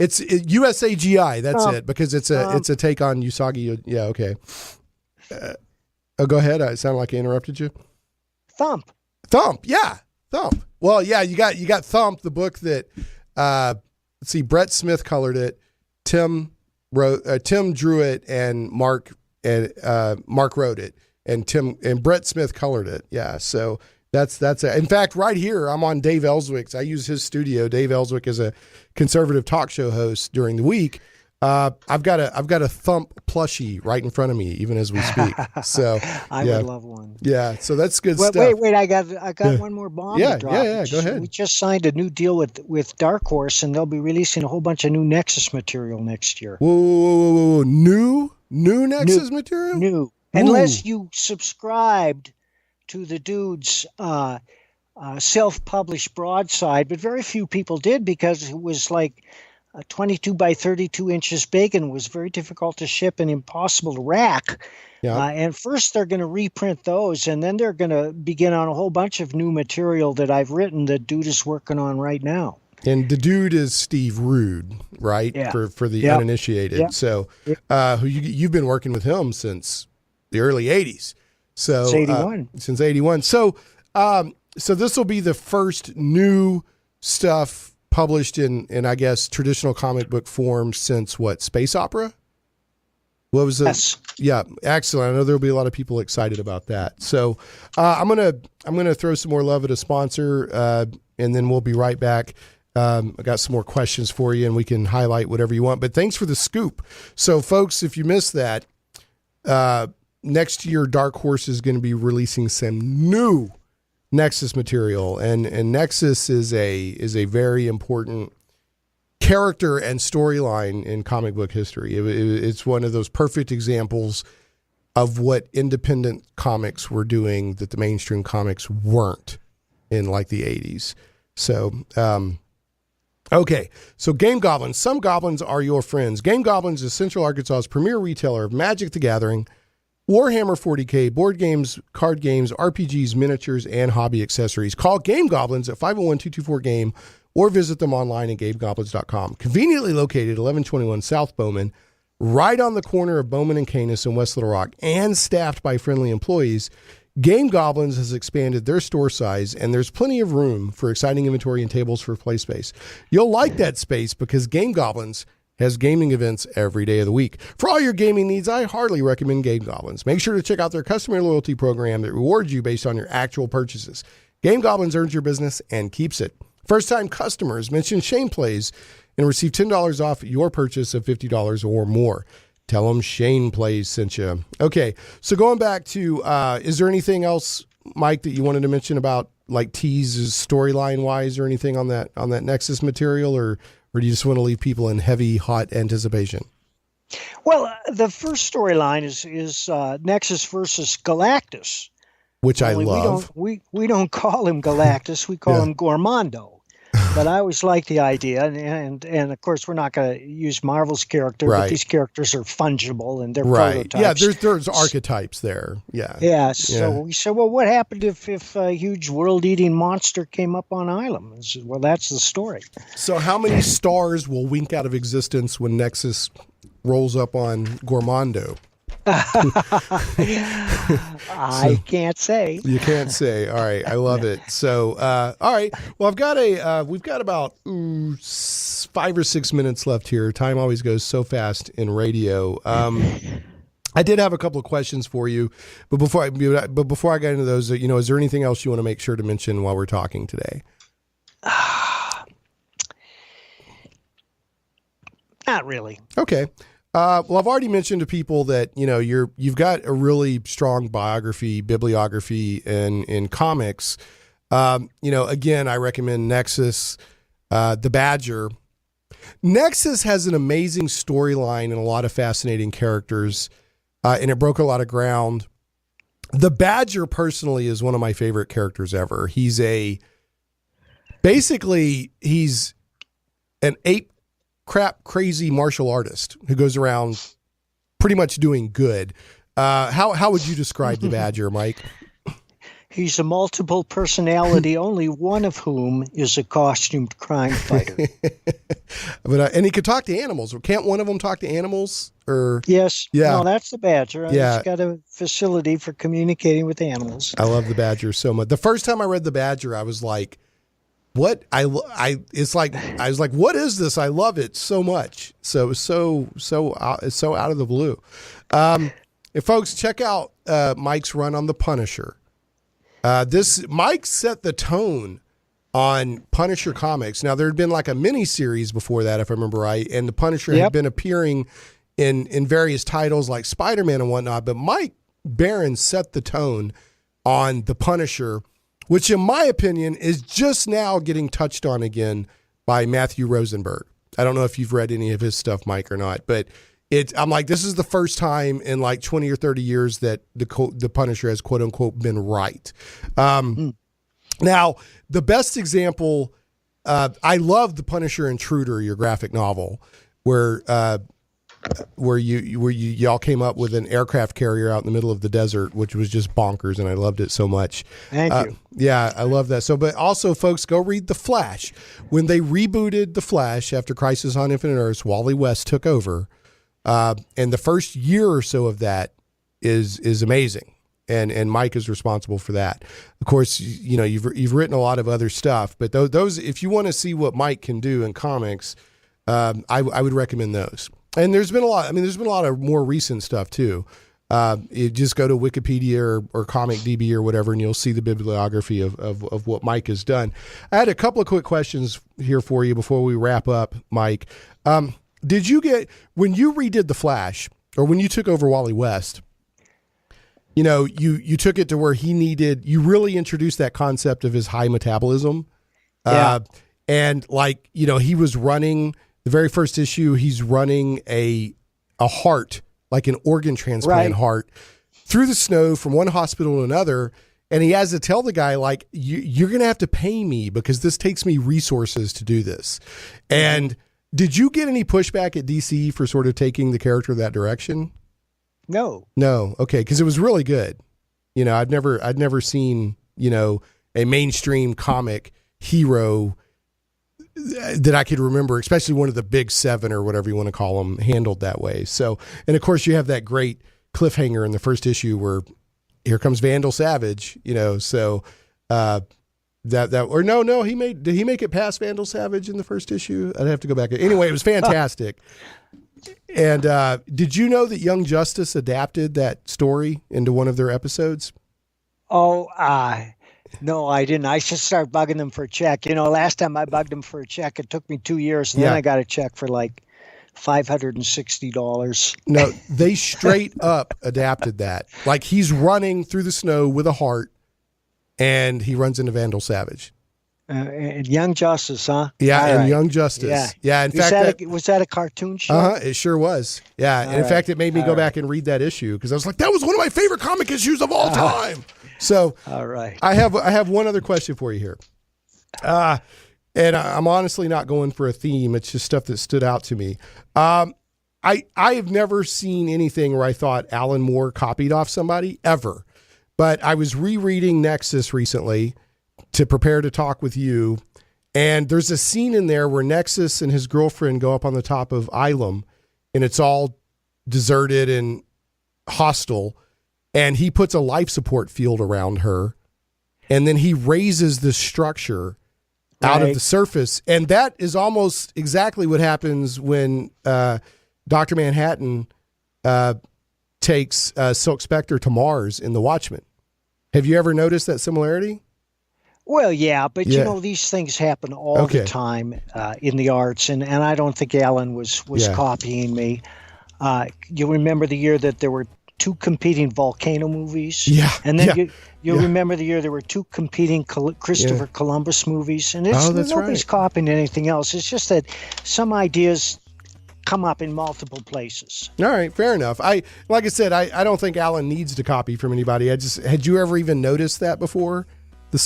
It's USAGI. That's it, because it's a take on Usagi. Yeah. Okay. Go ahead. It sounded like I interrupted you. Thump. Yeah. Thump. Well, yeah. You got Thump, the book that let's see, Brett Smith colored it. Tim drew it, and Mark wrote it, and Brett Smith colored it. Yeah. So that's it. In fact, right here, I'm on Dave Ellswick's. I use his studio. Dave Ellswick is a conservative talk show host during the week. I've got a Thump plushie right in front of me, even as we speak. So I would love one. Yeah. So that's good stuff. Wait! I got one more bomb to drop. Yeah. Go ahead. We just signed a new deal with Dark Horse, and they'll be releasing a whole bunch of new Nexus material next year. Whoa. New Nexus material? New. Unless you subscribed to the dude's self-published broadside, but very few people did because it was like 22 by 32 inches big and was very difficult to ship and impossible to rack. Yeah. And first they're going to reprint those, and then they're going to begin on a whole bunch of new material that I've written that dude is working on right now. And the dude is Steve Rude, right? Yeah. For the uninitiated. Yeah. So who you've been working with him since the early 80s. So since 81. So this will be the first new stuff published in I guess traditional comic book form since what, Space Opera? What was it? Yes. Yeah, excellent. I know there'll be a lot of people excited about that. So I'm gonna throw some more love at a sponsor, and then we'll be right back. I got some more questions for you, and we can highlight whatever you want. But thanks for the scoop. So, folks, if you missed that, next year Dark Horse is going to be releasing some new Nexus material, and Nexus is a very important character and storyline in comic book history. It's one of those perfect examples of what independent comics were doing that the mainstream comics weren't in like the 80s. So, okay, so Game Goblins. Some goblins are your friends. Game Goblins is Central Arkansas's premier retailer of Magic the Gathering, Warhammer 40K, board games, card games, RPGs, miniatures, and hobby accessories. Call Game Goblins at 501-224-GAME or visit them online at gamegoblins.com. Conveniently located 1121 South Bowman, right on the corner of Bowman and Canis in West Little Rock, and staffed by friendly employees, Game Goblins has expanded their store size, and there's plenty of room for exciting inventory and tables for play space. You'll like that space because Game Goblins has gaming events every day of the week. For all your gaming needs, I hardly recommend Game Goblins. Make sure to check out their customer loyalty program that rewards you based on your actual purchases. Game Goblins earns your business and keeps it. First-time customers mention Shane Plays and receive $10 off your purchase of $50 or more. Tell them Shane Plays sent you. Okay, so going back to, is there anything else, Mike, that you wanted to mention about like tease storyline-wise or anything on that Nexus material, or do you just want to leave people in heavy, hot anticipation? Well, the first storyline is Nexus versus Galactus. Which I love. We don't call him Galactus. We call him Gormondo. But I always like the idea. And of course, we're not going to use Marvel's character, right. But these characters are fungible and they're right. prototypes. Yeah, there's archetypes there. Yeah. Yeah. So we said, well, what happened if a huge world-eating monster came up on Island? I said, well, that's the story. So how many stars will wink out of existence when Nexus rolls up on Gormondo? I can't say. You can't say. All right, I love it. So, all right. Well, we've got about 5 or 6 minutes left here. Time always goes so fast in radio. I did have a couple of questions for you, but before I get into those, is there anything else you want to make sure to mention while we're talking today? Not really. Okay. Well, I've already mentioned to people that, you've got a really strong bibliography in comics. Again, I recommend Nexus, The Badger. Nexus has an amazing storyline and a lot of fascinating characters, and it broke a lot of ground. The Badger personally is one of my favorite characters ever. He's an ape crap crazy martial artist who goes around pretty much doing good. How would you describe the Badger, Mike? He's a multiple personality, only one of whom is a costumed crime fighter. But and he could talk to animals. Can't one of them talk to animals? Or yes. Yeah. No, that's the Badger. Yeah. He's got a facility for communicating with animals. I love the Badger so much. The first time I read the Badger, I was like, what? I was like, what is this? I love it so much. So it was so out of the blue. If folks check out Mike's run on the Punisher. Mike set the tone on Punisher comics. Now there had been like a mini series before that, if I remember right, and the Punisher had been appearing in various titles like Spider-Man and whatnot. But Mike Barron set the tone on the Punisher, which in my opinion is just now getting touched on again by Matthew Rosenberg. I don't know if you've read any of his stuff, Mike, or not, but I'm like, this is the first time in like 20 or 30 years that the Punisher has quote unquote been right. Now the best example, I love the Punisher Intruder, your graphic novel, where y'all came up with an aircraft carrier out in the middle of the desert, which was just bonkers, and I loved it so much. Thank you. Yeah, I love that. So, but also, folks, go read The Flash. When they rebooted The Flash after Crisis on Infinite Earths, Wally West took over, and the first year or so of that is amazing, and Mike is responsible for that. Of course, you've written a lot of other stuff, but those if you want to see what Mike can do in comics, I would recommend those. And there's been a lot. I mean, there's been a lot of more recent stuff too. You just go to Wikipedia or ComicDB or whatever, and you'll see the bibliography of what Mike has done. I had a couple of quick questions here for you before we wrap up, Mike. Did you when you redid The Flash, or when you took over Wally West, you took it to where you really introduced that concept of his high metabolism. Yeah. And he was running the very first issue, he's running a heart, like an organ transplant heart, through the snow from one hospital to another. And he has to tell the guy, like, you're going to have to pay me because this takes me resources to do this. And did you get any pushback at DC for sort of taking the character that direction? No. Okay. Cause it was really good. I'd never seen, a mainstream comic hero that I could remember, especially one of the big seven or whatever you want to call them, handled that way. So, and of course you have that great cliffhanger in the first issue where here comes Vandal Savage, so, did he make it past Vandal Savage in the first issue? I'd have to go back. Anyway, it was fantastic. And, did you know that Young Justice adapted that story into one of their episodes? No, I didn't. I should start bugging them for a check. Last time I bugged them for a check, it took me 2 years, and then I got a check for like $560. No, they straight up adapted that. Like, he's running through the snow with a heart, and he runs into Vandal Savage. And Young Justice, huh? Yeah, All and right. Young Justice. Yeah. In fact, was that a cartoon show? It sure was. Yeah, and in fact, it made me go back and read that issue because I was like, that was one of my favorite comic issues of all time. So, all right. I have one other question for you here. And I'm honestly not going for a theme. It's just stuff that stood out to me. I have never seen anything where I thought Alan Moore copied off somebody ever. But I was rereading Nexus recently to prepare to talk with you. And there's a scene in there where Nexus and his girlfriend go up on the top of Ilum, and it's all deserted and hostile, and he puts a life support field around her, and then he raises the structure out of the surface. And that is almost exactly what happens when Dr. Manhattan takes Silk Spectre to Mars in The Watchmen. Have you ever noticed that similarity? Well, yeah, but you know, these things happen all the time in the arts, and I don't think Alan was copying me. You remember the year that there were 2 competing volcano movies? Yeah. And then you remember the year there were 2 competing Christopher Columbus movies? And nobody's copying anything else. It's just that some ideas come up in multiple places. All right, fair enough. Like I said, I don't think Alan needs to copy from anybody. Had you ever even noticed that before?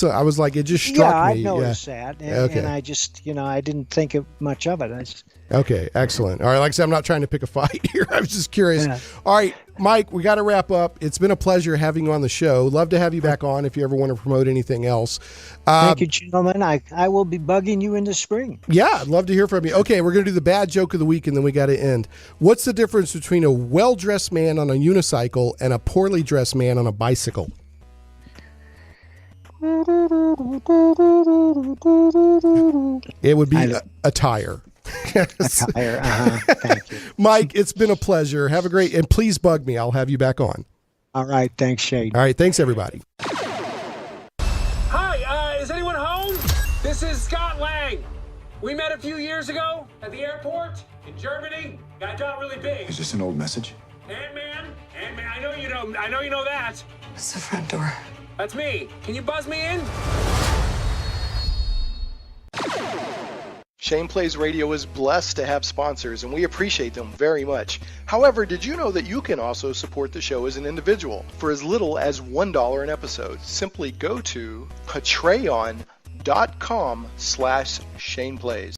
I was like, it just struck me. Yeah, I noticed that, and I just, I didn't think much of it. Okay, excellent. All right, like I said, I'm not trying to pick a fight here. I was just curious. Yeah. All right, Mike, we got to wrap up. It's been a pleasure having you on the show. Love to have you back on if you ever want to promote anything else. Thank you, gentlemen. I will be bugging you in the spring. Yeah, I'd love to hear from you. Okay, we're going to do the bad joke of the week, and then we got to end. What's the difference between a well-dressed man on a unicycle and a poorly dressed man on a bicycle? It would be a tire. A tire. Thank you, Mike. It's been a pleasure. Have a great, and please bug me. I'll have you back on. All right. Thanks, Shane. All right. Thanks, everybody. Hi. Is anyone home? This is Scott Lang. We met a few years ago at the airport in Germany. Got really big. Is this an old message? Ant-Man. I know you know that. It's the front door. That's me. Can you buzz me in? Shane Plays Radio is blessed to have sponsors, and we appreciate them very much. However, did you know that you can also support the show as an individual for as little as $1 an episode? Simply go to patreon.com/ShanePlays.